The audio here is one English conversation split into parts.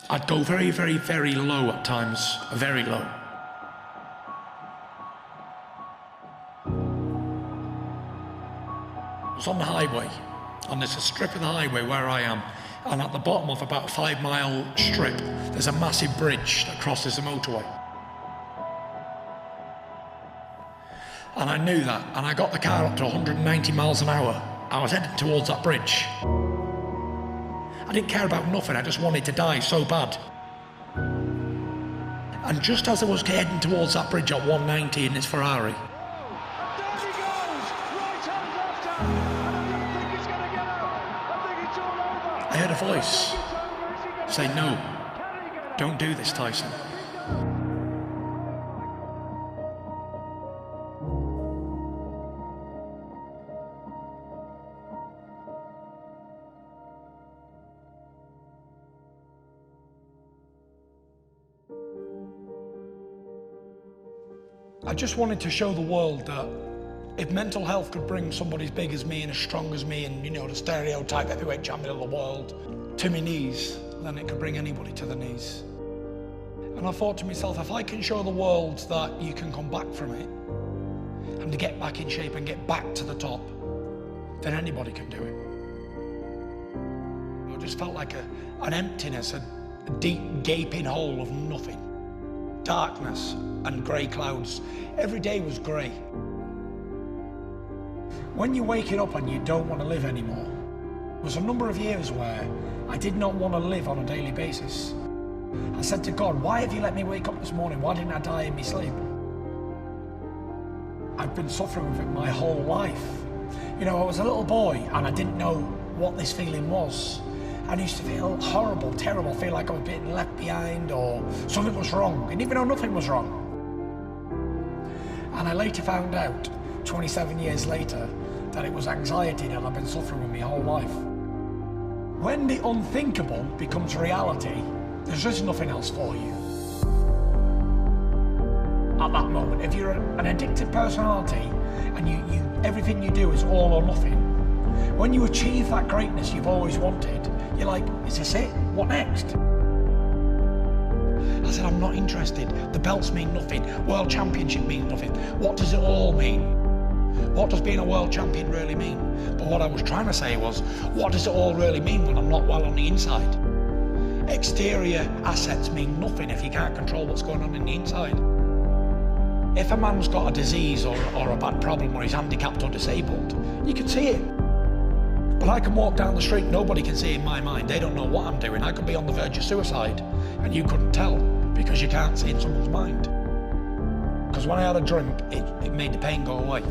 I'd go very, very, very low at times, very low. I was on the highway, and there's a strip of the highway where I am, and at the bottom of about a 5-mile strip, there's a massive bridge that crosses the motorway. And I knew that, and I got the car up to 190 miles an hour. I was heading towards that bridge. I didn't care about nothing, I just wanted to die so bad. And just as I was heading towards that bridge at 190 in this Ferrari, I heard a voice say, "No, don't do this, Tyson." I just wanted to show the world that if mental health could bring somebody as big as me and as strong as me and, you know, the stereotype heavyweight champion of the world to my knees, then it could bring anybody to the knees. And I thought to myself, if I can show the world that you can come back from it and to get back in shape and get back to the top, then anybody can do it. I just felt like an emptiness, a deep gaping hole of nothing. Darkness and grey clouds. Every day was grey. When you're waking up and you don't want to live anymore, there was a number of years where I did not want to live on a daily basis. I said to God, why have you let me wake up this morning? Why didn't I die in my sleep? I've been suffering with it my whole life. You know, I was a little boy and I didn't know what this feeling was. I used to feel horrible, terrible, feel like I was being left behind or something was wrong, and even though nothing was wrong. And I later found out, 27 years later, that it was anxiety that I've been suffering with my whole life. When the unthinkable becomes reality, there's just nothing else for you. At that moment, if you're an addicted personality and everything you do is all or nothing, when you achieve that greatness you've always wanted, you're like, is this it? What next? I said, I'm not interested. The belts mean nothing. World Championship means nothing. What does it all mean? What does being a world champion really mean? But what I was trying to say was, what does it all really mean when I'm not well on the inside? Exterior assets mean nothing if you can't control what's going on in the inside. If a man's got a disease or a bad problem or he's handicapped or disabled, you can see it. But I can walk down the street, nobody can see in my mind. They don't know what I'm doing. I could be on the verge of suicide and you couldn't tell because you can't see in someone's mind. Because when I had a drink, it made the pain go away.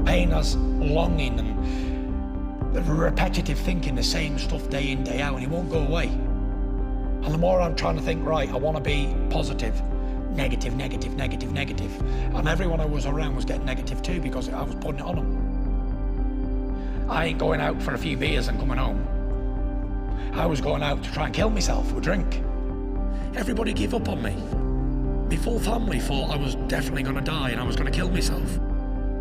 Pain has longing and the repetitive thinking, the same stuff day in, day out, and it won't go away. And the more I'm trying to think, right, I want to be positive, negative, negative, negative, negative. And everyone I was around was getting negative too because I was putting it on them. I ain't going out for a few beers and coming home. I was going out to try and kill myself with drink. Everybody gave up on me. My full family thought I was definitely going to die and I was going to kill myself.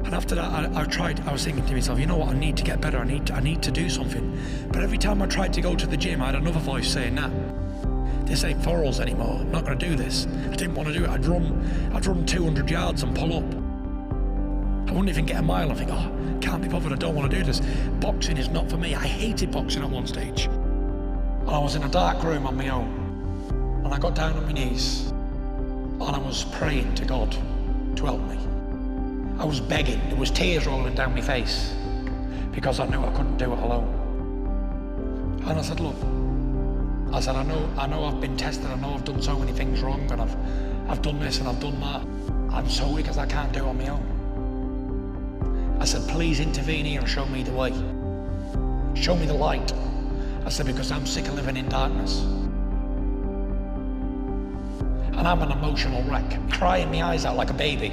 And after that, I was thinking to myself, you know what, I need to get better, I need to do something. But every time I tried to go to the gym, I had another voice saying, nah, this ain't for us anymore, I'm not going to do this. I didn't want to do it. I'd run 200 yards and pull up. I wouldn't even get a mile. I think, oh, can't be bothered, I don't want to do this. Boxing is not for me. I hated boxing at one stage. And I was in a dark room on my own. And I got down on my knees. And I was praying to God to help me. I was begging. There was tears rolling down my face. Because I knew I couldn't do it alone. And I said, look, I said, I know I've been tested. I know I've done so many things wrong. And I've done this and I've done that. I'm so weak as I can't do it on my own. I said, please intervene here and show me the way. Show me the light. I said, because I'm sick of living in darkness. And I'm an emotional wreck, crying my eyes out like a baby.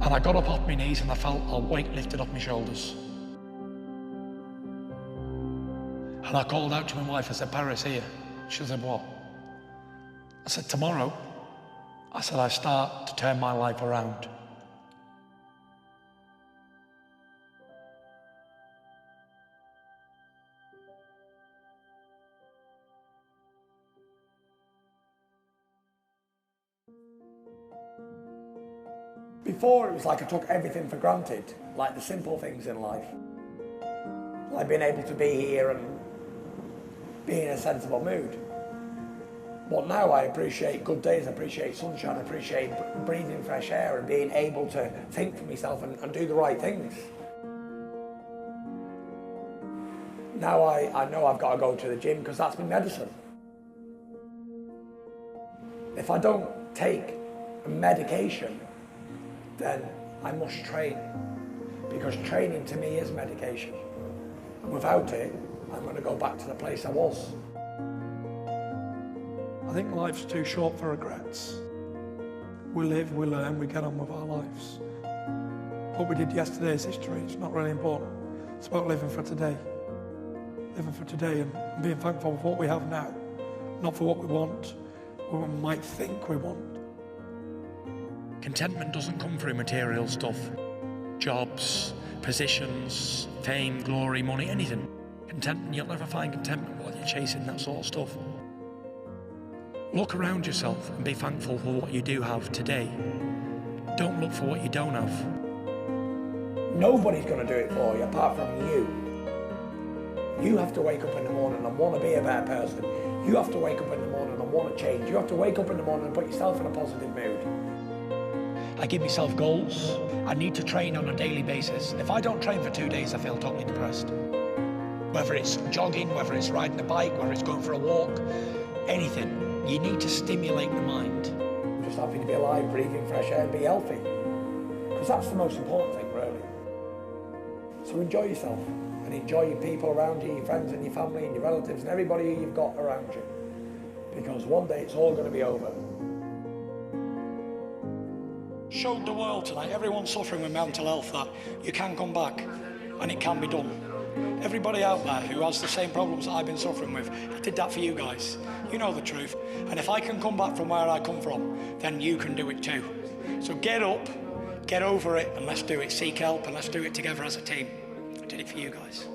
And I got up off my knees and I felt a weight lifted off my shoulders. And I called out to my wife, I said, Paris, here. She said, what? I said, tomorrow. I said, I start to turn my life around. Before, it was like I took everything for granted, like the simple things in life. Like being able to be here and be in a sensible mood. But now I appreciate good days, I appreciate sunshine, I appreciate breathing fresh air and being able to think for myself and do the right things. Now I know I've got to go to the gym because that's my medicine. If I don't take a medication, then I must train, because training to me is medication. And without it, I'm going to go back to the place I was. I think life's too short for regrets. We live, we learn, we get on with our lives. What we did yesterday is history, it's not really important. It's about living for today. Living for today and being thankful for what we have now, not for what we want, what we might think we want. Contentment doesn't come through material stuff. Jobs, positions, fame, glory, money, anything. Contentment, you'll never find contentment while you're chasing that sort of stuff. Look around yourself and be thankful for what you do have today. Don't look for what you don't have. Nobody's going to do it for you apart from you. You have to wake up in the morning and want to be a better person. You have to wake up in the morning and want to change. You have to wake up in the morning and put yourself in a positive mood. I give myself goals. I need to train on a daily basis. If I don't train for 2 days, I feel totally depressed. Whether it's jogging, whether it's riding a bike, whether it's going for a walk, anything. You need to stimulate the mind. I'm just happy to be alive, breathing fresh air and be healthy. Because that's the most important thing, really. So enjoy yourself and enjoy your people around you, your friends and your family and your relatives and everybody who you've got around you. Because one day it's all going to be over. Showed the world tonight, everyone suffering with mental health, that you can come back and it can be done. Everybody out there who has the same problems that I've been suffering with, I did that for you guys. You know the truth. And if I can come back from where I come from, then you can do it too. So get up, get over it, and let's do it. Seek help and let's do it together as a team. I did it for you guys.